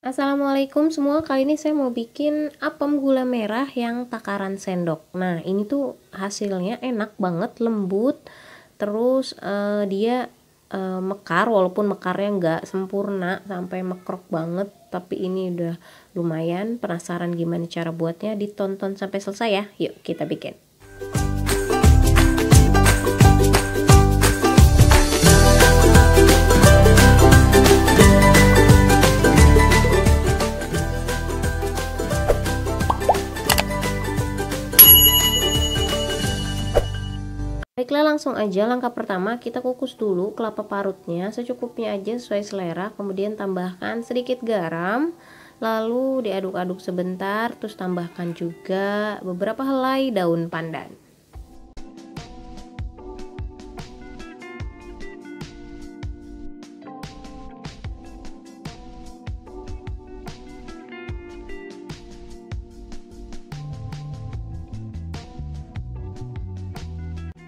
Assalamualaikum semua, kali ini saya mau bikin apem gula merah yang takaran sendok. Nah ini tuh hasilnya enak banget, lembut, terus dia mekar, walaupun mekarnya nggak sempurna sampai mekrok banget, tapi ini udah lumayan. Penasaran gimana cara buatnya? Ditonton sampai selesai ya, yuk kita bikin. Baiklah, langsung aja. Langkah pertama, kita kukus dulu kelapa parutnya secukupnya aja sesuai selera, kemudian tambahkan sedikit garam, lalu diaduk-aduk sebentar, terus tambahkan juga beberapa helai daun pandan.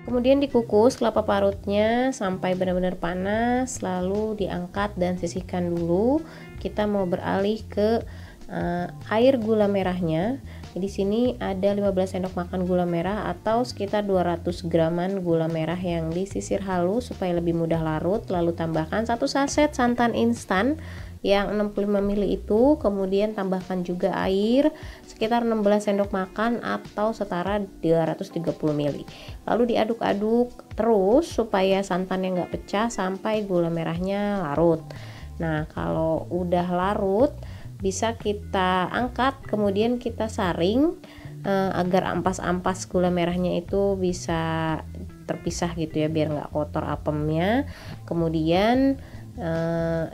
Kemudian dikukus kelapa parutnya sampai benar-benar panas, lalu diangkat dan sisihkan dulu. Kita mau beralih ke air gula merahnya. Di sini ada 15 sendok makan gula merah atau sekitar 200 graman gula merah yang disisir halus supaya lebih mudah larut. Lalu tambahkan 1 saset santan instan yang 65 ml itu, kemudian tambahkan juga air sekitar 16 sendok makan atau setara 230 ml. Lalu diaduk-aduk terus supaya santannya nggak pecah sampai gula merahnya larut. Nah kalau udah larut bisa kita angkat, kemudian kita saring agar ampas-ampas gula merahnya itu bisa terpisah gitu ya, biar nggak kotor apemnya. Kemudian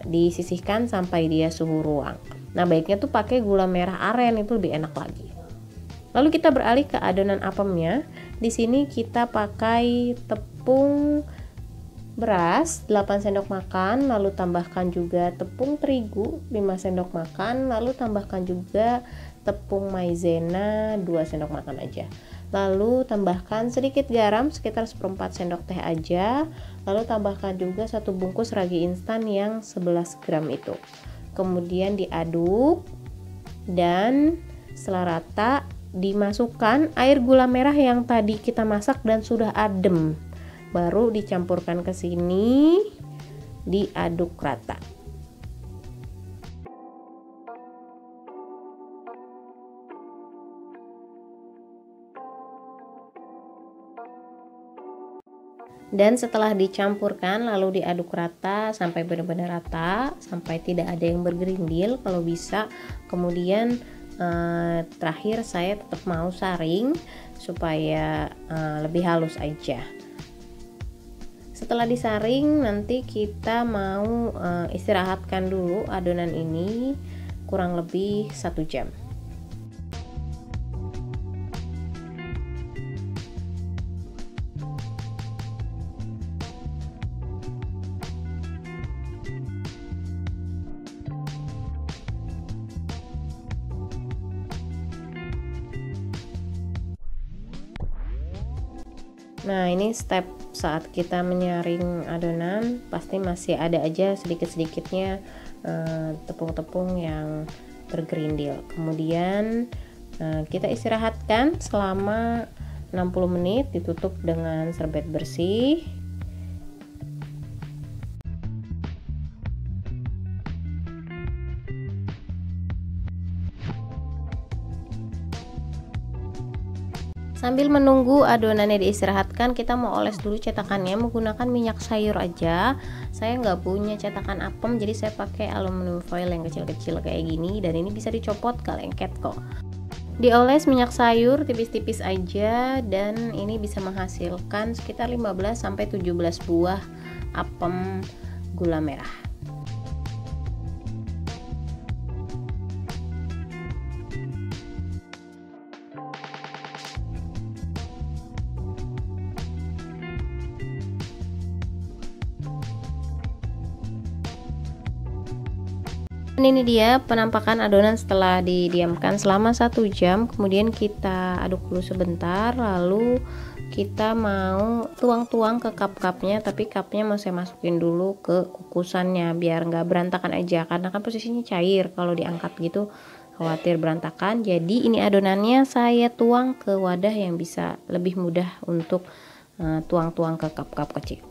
disisihkan sampai dia suhu ruang. Nah baiknya tuh pakai gula merah aren, itu lebih enak lagi. Lalu kita beralih ke adonan apemnya. Di sini kita pakai tepung beras 8 sendok makan, lalu tambahkan juga tepung terigu 5 sendok makan, lalu tambahkan juga tepung maizena 2 sendok makan aja. Lalu tambahkan sedikit garam sekitar 1/4 sendok teh aja. Lalu tambahkan juga 1 bungkus ragi instan yang 11 gram itu. Kemudian diaduk dan setelah rata dimasukkan air gula merah yang tadi kita masak dan sudah adem. Baru dicampurkan ke sini, diaduk rata. Dan setelah dicampurkan lalu diaduk rata sampai benar-benar rata, sampai tidak ada yang bergerindil kalau bisa. Kemudian terakhir saya tetap mau saring supaya lebih halus aja. Setelah disaring nanti kita mau istirahatkan dulu adonan ini kurang lebih 1 jam. Nah ini step saat kita menyaring adonan, pasti masih ada aja sedikit-sedikitnya tepung-tepung yang bergerindil. Kemudian kita istirahatkan selama 60 menit, ditutup dengan serbet bersih. Sambil menunggu adonannya diistirahatkan, kita mau oles dulu cetakannya menggunakan minyak sayur aja. Saya nggak punya cetakan apem, jadi saya pakai aluminium foil yang kecil-kecil kayak gini, dan ini bisa dicopot, gak lengket kok. Dioles minyak sayur tipis-tipis aja, dan ini bisa menghasilkan sekitar 15-17 buah apem gula merah. Dan ini dia penampakan adonan setelah didiamkan selama 1 jam. Kemudian kita aduk dulu sebentar, lalu kita mau tuang-tuang ke cup-cupnya, tapi cupnya mau saya masukin dulu ke kukusannya biar nggak berantakan aja, karena kan posisinya cair kalau diangkat gitu khawatir berantakan. Jadi ini adonannya saya tuang ke wadah yang bisa lebih mudah untuk tuang-tuang ke cup-cup kecil.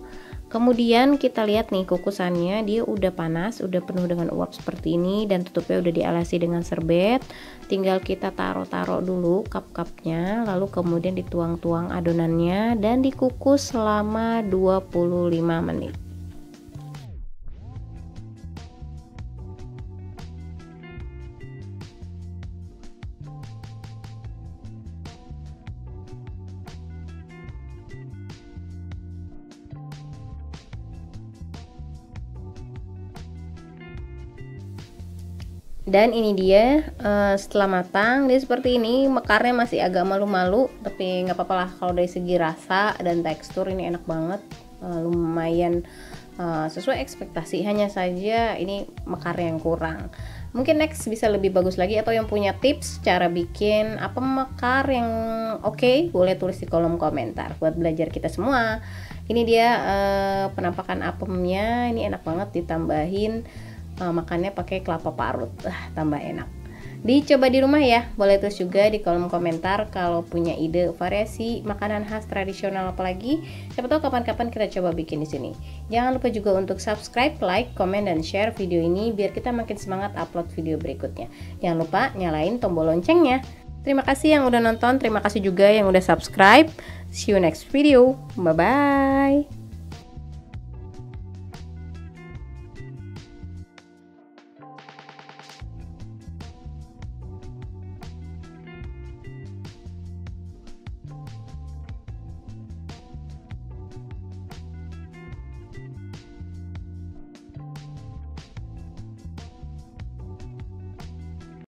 Kemudian kita lihat nih kukusannya, dia udah panas, udah penuh dengan uap seperti ini, dan tutupnya udah dialasi dengan serbet. Tinggal kita taruh-taruh dulu cup-cupnya, lalu kemudian dituang-tuang adonannya dan dikukus selama 25 menit. Dan ini dia setelah matang dia seperti ini. Mekarnya masih agak malu-malu, tapi nggak apa-apa lah, kalau dari segi rasa dan tekstur ini enak banget, lumayan sesuai ekspektasi. Hanya saja ini mekarnya yang kurang, mungkin next bisa lebih bagus lagi. Atau yang punya tips cara bikin apem mekar yang oke, boleh tulis di kolom komentar buat belajar kita semua. Ini dia penampakan apemnya, ini enak banget ditambahin makannya pakai kelapa parut, tambah enak. Dicoba di rumah ya, boleh tulis juga di kolom komentar kalau punya ide variasi makanan khas tradisional apalagi. Siapa tahu kapan-kapan kita coba bikin di sini. Jangan lupa juga untuk subscribe, like, komen, dan share video ini biar kita makin semangat upload video berikutnya. Jangan lupa nyalain tombol loncengnya. Terima kasih yang udah nonton, terima kasih juga yang udah subscribe. See you next video, bye bye.